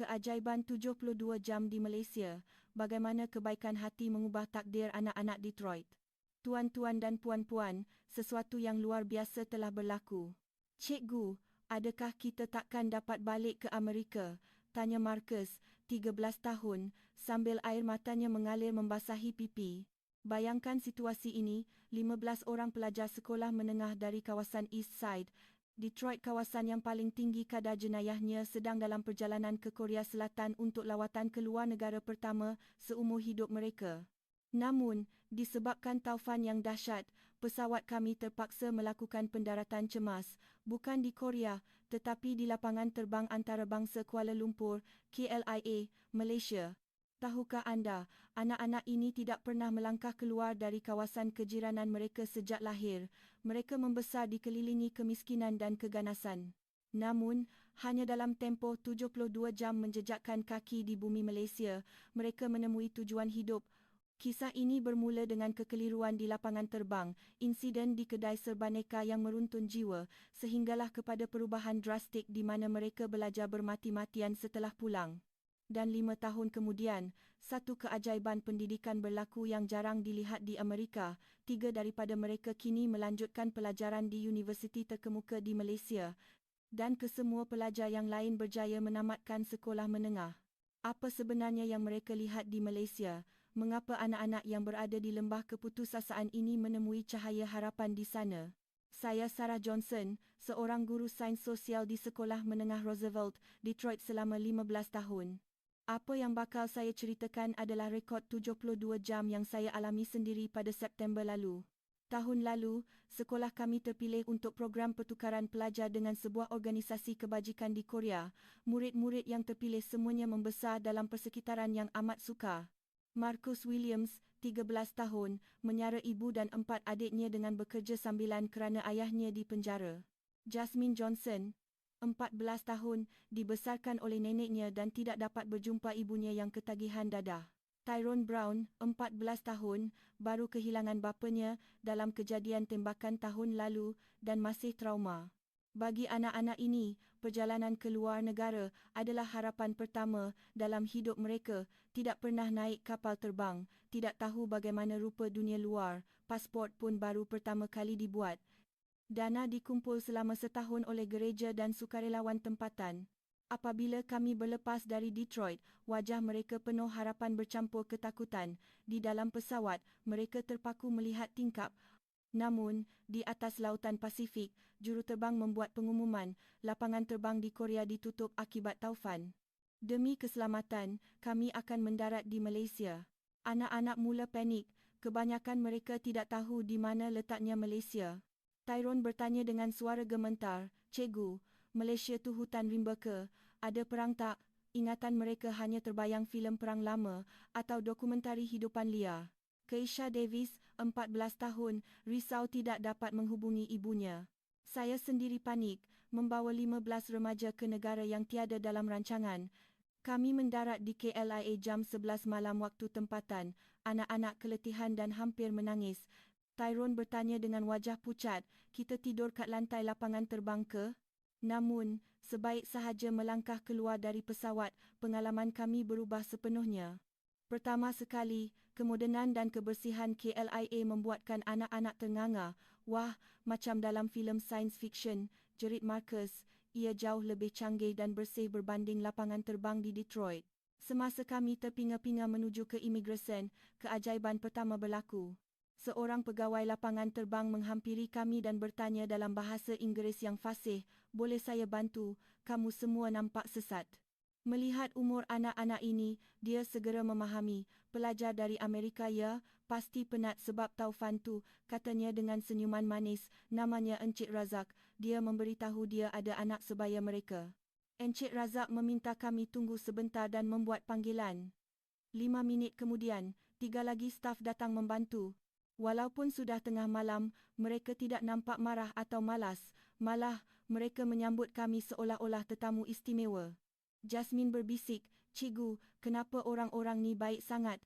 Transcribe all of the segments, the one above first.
Keajaiban 72 jam di Malaysia, bagaimana kebaikan hati mengubah takdir anak-anak Detroit. Tuan-tuan dan puan-puan, sesuatu yang luar biasa telah berlaku. Cikgu, adakah kita takkan dapat balik ke Amerika? Tanya Marcus, 13 tahun, sambil air matanya mengalir membasahi pipi. Bayangkan situasi ini, 15 orang pelajar sekolah menengah dari kawasan East Side, Detroit, kawasan yang paling tinggi kadar jenayahnya, sedang dalam perjalanan ke Korea Selatan untuk lawatan ke luar negara pertama seumur hidup mereka. Namun, disebabkan taufan yang dahsyat, pesawat kami terpaksa melakukan pendaratan cemas, bukan di Korea, tetapi di lapangan terbang antarabangsa Kuala Lumpur, KLIA, Malaysia. Tahukah anda, anak-anak ini tidak pernah melangkah keluar dari kawasan kejiranan mereka sejak lahir. Mereka membesar dikelilingi kemiskinan dan keganasan. Namun, hanya dalam tempoh 72 jam menjejakkan kaki di bumi Malaysia, mereka menemui tujuan hidup. Kisah ini bermula dengan kekeliruan di lapangan terbang, insiden di kedai serbaneka yang meruntun jiwa, sehinggalah kepada perubahan drastik di mana mereka belajar bermati-matian setelah pulang. Dan 5 tahun kemudian, satu keajaiban pendidikan berlaku yang jarang dilihat di Amerika. 3 daripada mereka kini melanjutkan pelajaran di universiti terkemuka di Malaysia. Dan kesemua pelajar yang lain berjaya menamatkan sekolah menengah. Apa sebenarnya yang mereka lihat di Malaysia? Mengapa anak-anak yang berada di lembah keputusasaan ini menemui cahaya harapan di sana? Saya Sarah Johnson, seorang guru sains sosial di Sekolah Menengah Roosevelt, Detroit selama 15 tahun. Apa yang bakal saya ceritakan adalah rekod 72 jam yang saya alami sendiri pada September lalu. Tahun lalu, sekolah kami terpilih untuk program pertukaran pelajar dengan sebuah organisasi kebajikan di Korea. Murid-murid yang terpilih semuanya membesar dalam persekitaran yang amat sukar. Marcus Williams, 13 tahun, menyara ibu dan 4 adiknya dengan bekerja sambilan kerana ayahnya di penjara. Jasmine Johnson, 14 tahun, dibesarkan oleh neneknya dan tidak dapat berjumpa ibunya yang ketagihan dadah. Tyrone Brown, 14 tahun, baru kehilangan bapanya dalam kejadian tembakan tahun lalu dan masih trauma. Bagi anak-anak ini, perjalanan ke luar negara adalah harapan pertama dalam hidup mereka. Tidak pernah naik kapal terbang, tidak tahu bagaimana rupa dunia luar, pasport pun baru pertama kali dibuat. Dana dikumpul selama setahun oleh gereja dan sukarelawan tempatan. Apabila kami berlepas dari Detroit, wajah mereka penuh harapan bercampur ketakutan. Di dalam pesawat, mereka terpaku melihat tingkap. Namun, di atas lautan Pasifik, juruterbang membuat pengumuman, lapangan terbang di Korea ditutup akibat taufan. Demi keselamatan, kami akan mendarat di Malaysia. Anak-anak mula panik, kebanyakan mereka tidak tahu di mana letaknya Malaysia. Tyrone bertanya dengan suara gemetar, "Cikgu, Malaysia tu hutan rimba ke? Ada perang tak?" Ingatan mereka hanya terbayang filem perang lama atau dokumentari hidupan liar. Keisha Davis, 14 tahun, risau tidak dapat menghubungi ibunya. Saya sendiri panik, membawa 15 remaja ke negara yang tiada dalam rancangan. Kami mendarat di KLIA jam 11 malam waktu tempatan, anak-anak keletihan dan hampir menangis. Tyrone bertanya dengan wajah pucat, "Kita tidur kat lantai lapangan terbang ke?" Namun, sebaik sahaja melangkah keluar dari pesawat, pengalaman kami berubah sepenuhnya. Pertama sekali, kemodenan dan kebersihan KLIA membuatkan anak-anak ternganga. "Wah, macam dalam filem science fiction," jerit Marcus. "Ia jauh lebih canggih dan bersih berbanding lapangan terbang di Detroit." Semasa kami terpinga-pinga menuju ke imigresen, keajaiban pertama berlaku. Seorang pegawai lapangan terbang menghampiri kami dan bertanya dalam bahasa Inggeris yang fasih, "Boleh saya bantu? Kamu semua nampak sesat." Melihat umur anak-anak ini, dia segera memahami. "Pelajar dari Amerika ya, pasti penat sebab taufan tu," katanya dengan senyuman manis. Namanya Encik Razak. Dia memberitahu dia ada anak sebaya mereka. Encik Razak meminta kami tunggu sebentar dan membuat panggilan. 5 minit kemudian, 3 lagi staf datang membantu. Walaupun sudah tengah malam, mereka tidak nampak marah atau malas. Malah, mereka menyambut kami seolah-olah tetamu istimewa. Jasmine berbisik, "Cikgu, kenapa orang-orang ni baik sangat?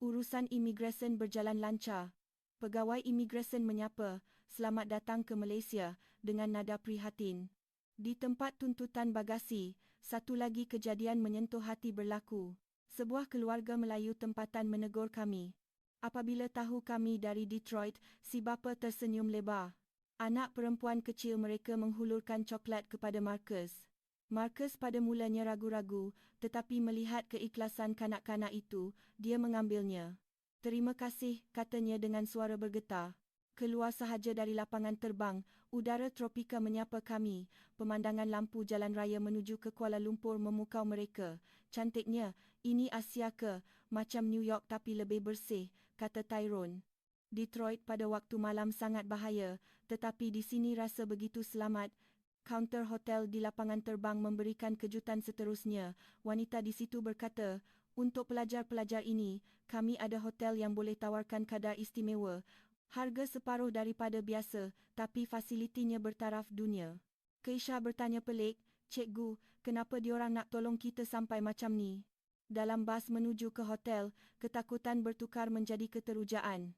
Urusan imigresen berjalan lancar." Pegawai imigresen menyapa, "Selamat datang ke Malaysia," dengan nada prihatin. Di tempat tuntutan bagasi, Satu lagi kejadian menyentuh hati berlaku. Sebuah keluarga Melayu tempatan menegur kami. Apabila tahu kami dari Detroit, si bapa tersenyum lebar. Anak perempuan kecil mereka menghulurkan coklat kepada Marcus. Marcus pada mulanya ragu-ragu, tetapi melihat keikhlasan kanak-kanak itu, dia mengambilnya. "Terima kasih," katanya dengan suara bergetar. Keluar sahaja dari lapangan terbang, udara tropika menyapa kami. Pemandangan lampu jalan raya menuju ke Kuala Lumpur memukau mereka. "Cantiknya, ini Asia ke? Macam New York tapi lebih bersih," kata Tyrone. "Detroit pada waktu malam sangat bahaya, tetapi di sini rasa begitu selamat." Kaunter hotel di lapangan terbang memberikan kejutan seterusnya. Wanita di situ berkata, "Untuk pelajar-pelajar ini, kami ada hotel yang boleh tawarkan kadar istimewa. Harga separuh daripada biasa, tapi fasilitinya bertaraf dunia." Keisha bertanya pelik, "Cikgu, kenapa diorang nak tolong kita sampai macam ni?" Dalam bas menuju ke hotel, ketakutan bertukar menjadi keterujaan.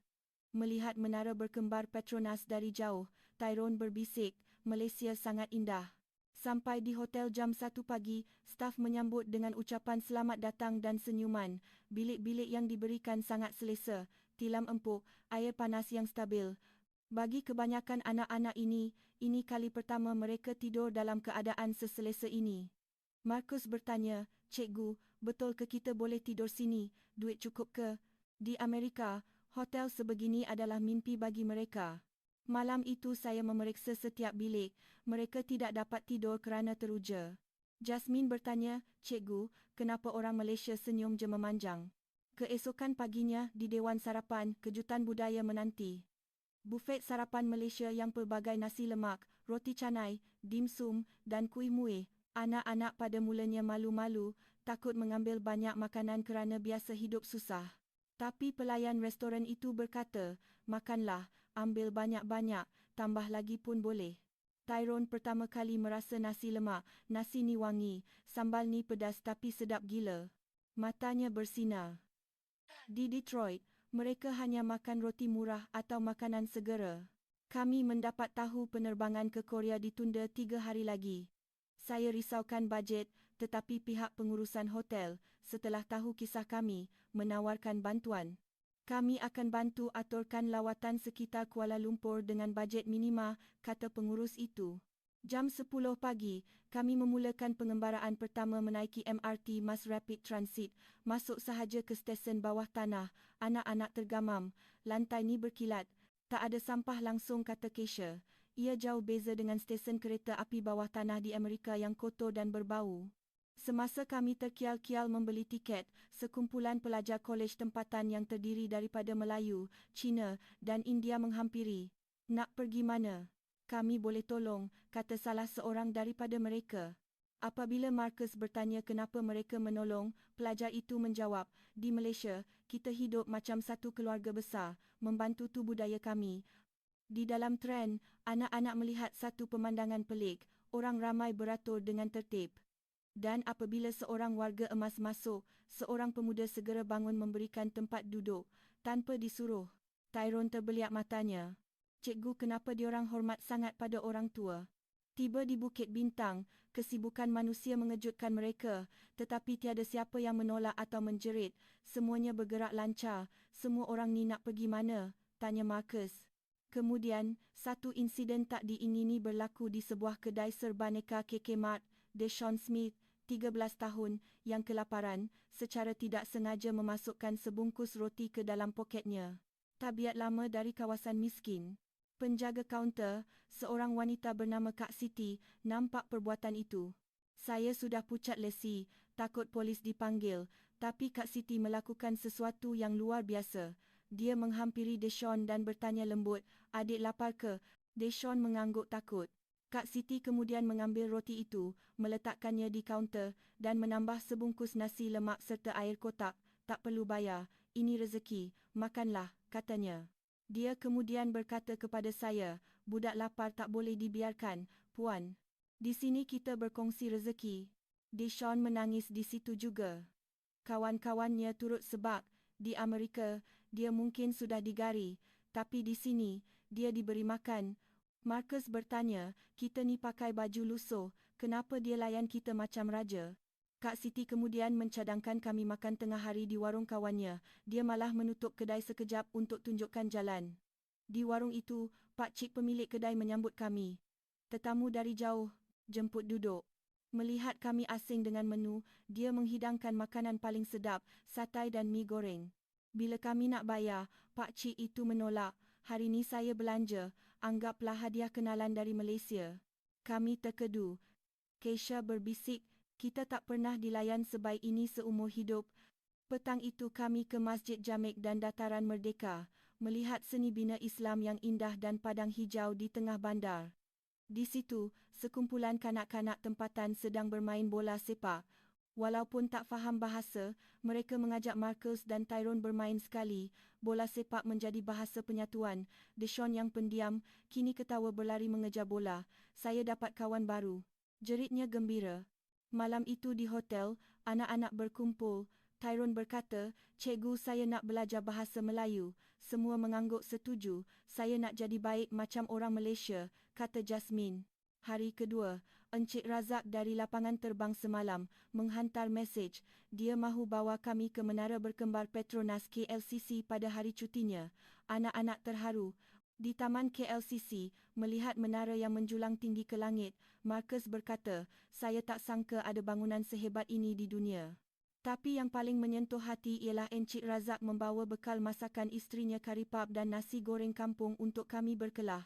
Melihat menara berkembar Petronas dari jauh, Tyrone berbisik, "Malaysia sangat indah." Sampai di hotel jam 1 pagi, staf menyambut dengan ucapan selamat datang dan senyuman. Bilik-bilik yang diberikan sangat selesa, tilam empuk, air panas yang stabil. Bagi kebanyakan anak-anak ini kali pertama mereka tidur dalam keadaan seselesa ini. Marcus bertanya, "Cikgu, betul ke kita boleh tidur sini? Duit cukup ke?" Di Amerika, hotel sebegini adalah mimpi bagi mereka. Malam itu saya memeriksa setiap bilik. Mereka tidak dapat tidur kerana teruja. Jasmine bertanya, "Cikgu, kenapa orang Malaysia senyum je memanjang?" Keesokan paginya, di Dewan Sarapan, kejutan budaya menanti. Bufet sarapan Malaysia yang pelbagai nasi lemak, roti canai, dimsum dan kuih muih. Anak-anak pada mulanya malu-malu, takut mengambil banyak makanan kerana biasa hidup susah. Tapi pelayan restoran itu berkata, "Makanlah, ambil banyak-banyak, tambah lagi pun boleh." Tyrone pertama kali merasa nasi lemak, nasi ni wangi, sambal ni pedas tapi sedap gila. Matanya bersinar. Di Detroit, mereka hanya makan roti murah atau makanan segera. Kami mendapat tahu penerbangan ke Korea ditunda 3 hari lagi. Saya risaukan bajet, tetapi pihak pengurusan hotel, setelah tahu kisah kami, menawarkan bantuan. "Kami akan bantu aturkan lawatan sekitar Kuala Lumpur dengan bajet minima," kata pengurus itu. Jam 10 pagi, kami memulakan pengembaraan pertama menaiki MRT Mass Rapid Transit. Masuk sahaja ke stesen bawah tanah, anak-anak tergamam. "Lantai ni berkilat. Tak ada sampah langsung," kata Keisha. "Ia jauh beza dengan stesen kereta api bawah tanah di Amerika yang kotor dan berbau." Semasa kami terkial-kial membeli tiket, sekumpulan pelajar kolej tempatan yang terdiri daripada Melayu, Cina dan India menghampiri. "Nak pergi mana? Kami boleh tolong," kata salah seorang daripada mereka. Apabila Marcus bertanya kenapa mereka menolong, pelajar itu menjawab, "Di Malaysia, kita hidup macam satu keluarga besar, membantu tu budaya kami." Di dalam tren, anak-anak melihat satu pemandangan pelik. Orang ramai beratur dengan tertib. Dan apabila seorang warga emas masuk, seorang pemuda segera bangun memberikan tempat duduk, tanpa disuruh. Tyrone terbeliak matanya. "Cikgu, kenapa diorang hormat sangat pada orang tua?" Tiba di Bukit Bintang, kesibukan manusia mengejutkan mereka, tetapi tiada siapa yang menolak atau menjerit. Semuanya bergerak lancar. "Semua orang ni nak pergi mana?" tanya Marcus. Kemudian, satu insiden tak diingini berlaku di sebuah kedai serbaneka KK Mart. Deshaun Smith, 13 tahun, yang kelaparan, secara tidak sengaja memasukkan sebungkus roti ke dalam poketnya. Tabiat lama dari kawasan miskin. Penjaga kaunter, seorang wanita bernama Kak Siti, nampak perbuatan itu. "Saya sudah pucat lesi, takut polis dipanggil, tapi Kak Siti melakukan sesuatu yang luar biasa." Dia menghampiri Deshaun dan bertanya lembut, "Adik lapar ke?" Deshaun mengangguk takut. Kak Siti kemudian mengambil roti itu, meletakkannya di kaunter dan menambah sebungkus nasi lemak serta air kotak. "Tak perlu bayar, ini rezeki, makanlah," katanya. Dia kemudian berkata kepada saya, "Budak lapar tak boleh dibiarkan, Puan. Di sini kita berkongsi rezeki." Deshaun menangis di situ juga. Kawan-kawannya turut sebab, di Amerika, dia mungkin sudah digari, tapi di sini, dia diberi makan. Marcus bertanya, "Kita ni pakai baju lusuh, Kenapa dia layan kita macam raja? Kak Siti kemudian mencadangkan kami makan tengah hari di warung kawannya. Dia malah menutup kedai sekejap untuk tunjukkan jalan. Di warung itu, Pak Cik pemilik kedai menyambut kami. Tetamu dari jauh, jemput duduk. Melihat kami asing dengan menu, dia menghidangkan makanan paling sedap, satai dan mi goreng. Bila kami nak bayar, Pak Cik itu menolak. Hari ni saya belanja, anggaplah hadiah kenalan dari Malaysia. Kami terkedu. Keisha berbisik, kita tak pernah dilayan sebaik ini seumur hidup. Petang itu kami ke Masjid Jamek dan Dataran Merdeka, melihat seni bina Islam yang indah dan padang hijau di tengah bandar. Di situ, sekumpulan kanak-kanak tempatan sedang bermain bola sepak. Walaupun tak faham bahasa, mereka mengajak Marcus dan Tyrone bermain sekali. Bola sepak menjadi bahasa penyatuan. Deshaun yang pendiam, kini ketawa berlari mengejar bola. Saya dapat kawan baru. Jeritnya gembira. Malam itu di hotel, anak-anak berkumpul. Tyrone berkata, "Cikgu, saya nak belajar bahasa Melayu." Semua mengangguk setuju. "Saya nak jadi baik macam orang Malaysia," kata Jasmine. Hari kedua, Encik Razak dari lapangan terbang semalam menghantar mesej. Dia mahu bawa kami ke Menara Berkembar Petronas KLCC pada hari cutinya. Anak-anak terharu. Di Taman KLCC, melihat menara yang menjulang tinggi ke langit, Marcus berkata, "Saya tak sangka ada bangunan sehebat ini di dunia." Tapi yang paling menyentuh hati ialah Encik Razak membawa bekal masakan isterinya kari pap dan nasi goreng kampung untuk kami berkelah.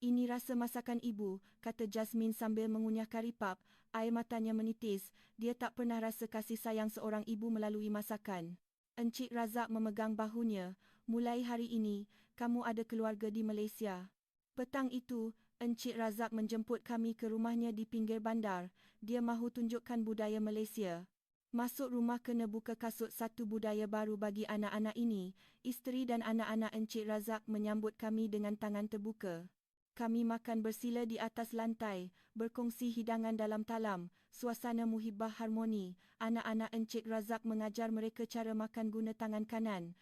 "Ini rasa masakan ibu," kata Jasmine sambil mengunyah kari pap. Air matanya menitis. Dia tak pernah rasa kasih sayang seorang ibu melalui masakan. Encik Razak memegang bahunya. "Mulai hari ini, kamu ada keluarga di Malaysia." Petang itu, Encik Razak menjemput kami ke rumahnya di pinggir bandar. Dia mahu tunjukkan budaya Malaysia. Masuk rumah kena buka kasut, satu budaya baru bagi anak-anak ini. Isteri dan anak-anak Encik Razak menyambut kami dengan tangan terbuka. Kami makan bersila di atas lantai, berkongsi hidangan dalam talam, suasana muhibah harmoni. Anak-anak Encik Razak mengajar mereka cara makan guna tangan kanan.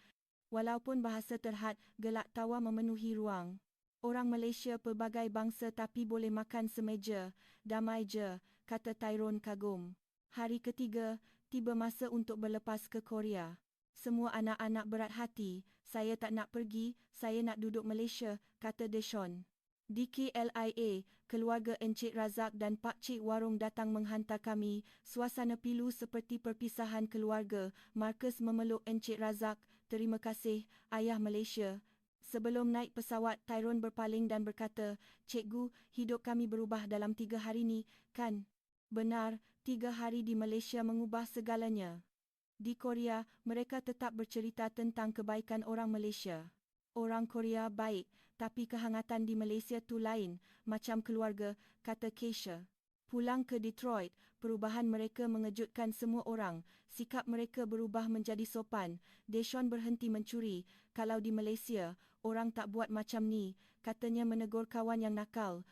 Walaupun bahasa terhad, gelak tawa memenuhi ruang. "Orang Malaysia pelbagai bangsa tapi boleh makan semeja. Damai je," kata Tyrone kagum. Hari ketiga, tiba masa untuk berlepas ke Korea. Semua anak-anak berat hati. "Saya tak nak pergi, saya nak duduk Malaysia," kata Deshaun. Di KLIA, keluarga Encik Razak dan Pak Cik Warung datang menghantar kami. Suasana pilu seperti perpisahan keluarga. Marcus memeluk Encik Razak. "Terima kasih, Ayah Malaysia." Sebelum naik pesawat, Tyrone berpaling dan berkata, "Cikgu, hidup kami berubah dalam 3 hari ni, kan?" Benar, 3 hari di Malaysia mengubah segalanya. Di Korea, mereka tetap bercerita tentang kebaikan orang Malaysia. "Orang Korea baik, tapi kehangatan di Malaysia tu lain, macam keluarga," kata Keisha. Pulang ke Detroit, perubahan mereka mengejutkan semua orang. Sikap mereka berubah menjadi sopan. Deshaun berhenti mencuri. "Kalau di Malaysia, orang tak buat macam ni," katanya menegur kawan yang nakal.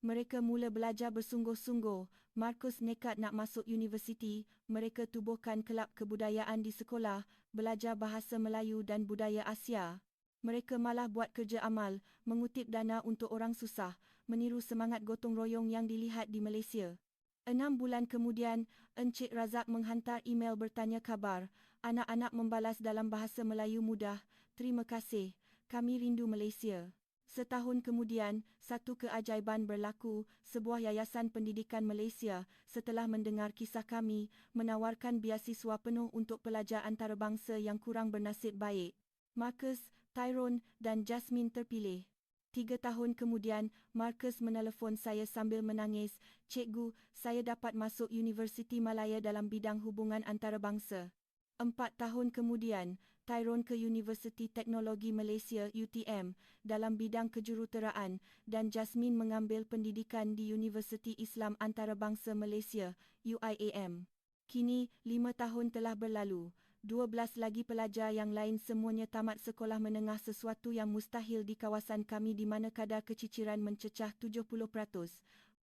Mereka mula belajar bersungguh-sungguh. Marcus nekat nak masuk universiti. Mereka tubuhkan kelab kebudayaan di sekolah, belajar bahasa Melayu dan budaya Asia. Mereka malah buat kerja amal, mengutip dana untuk orang susah, meniru semangat gotong royong yang dilihat di Malaysia. 6 bulan kemudian, Encik Razak menghantar email bertanya khabar. Anak-anak membalas dalam bahasa Melayu mudah, "Terima kasih, kami rindu Malaysia." Setahun kemudian, satu keajaiban berlaku. Sebuah yayasan pendidikan Malaysia, setelah mendengar kisah kami, menawarkan beasiswa penuh untuk pelajar antarabangsa yang kurang bernasib baik. Marcus, Tyrone dan Jasmine terpilih. 3 tahun kemudian, Marcus menelefon saya sambil menangis. "Cikgu, saya dapat masuk Universiti Malaya dalam bidang hubungan antarabangsa." 4 tahun kemudian, Tyrone ke Universiti Teknologi Malaysia UTM dalam bidang kejuruteraan dan Jasmine mengambil pendidikan di Universiti Islam Antarabangsa Malaysia UIAM. Kini, 5 tahun telah berlalu. 12 lagi pelajar yang lain semuanya tamat sekolah menengah, sesuatu yang mustahil di kawasan kami di mana kadar keciciran mencecah 70%.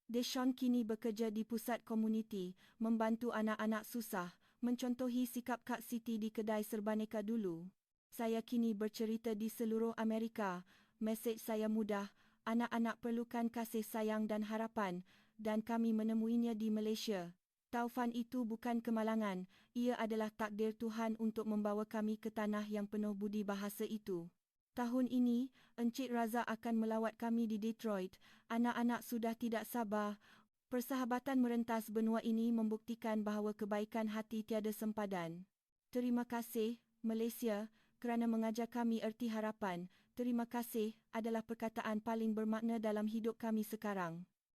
Deshaun kini bekerja di pusat komuniti, membantu anak-anak susah, mencontohi sikap Kak Siti di kedai serbaneka dulu. "Saya kini bercerita di seluruh Amerika. Mesej saya mudah, anak-anak perlukan kasih sayang dan harapan. dan kami menemuinya di Malaysia. Taufan itu bukan kemalangan, ia adalah takdir Tuhan untuk membawa kami ke tanah yang penuh budi bahasa itu. Tahun ini, Encik Razak akan melawat kami di Detroit. Anak-anak sudah tidak sabar. Persahabatan merentas benua ini membuktikan bahawa kebaikan hati tiada sempadan. Terima kasih, Malaysia, kerana mengajar kami erti harapan. Terima kasih adalah perkataan paling bermakna dalam hidup kami sekarang.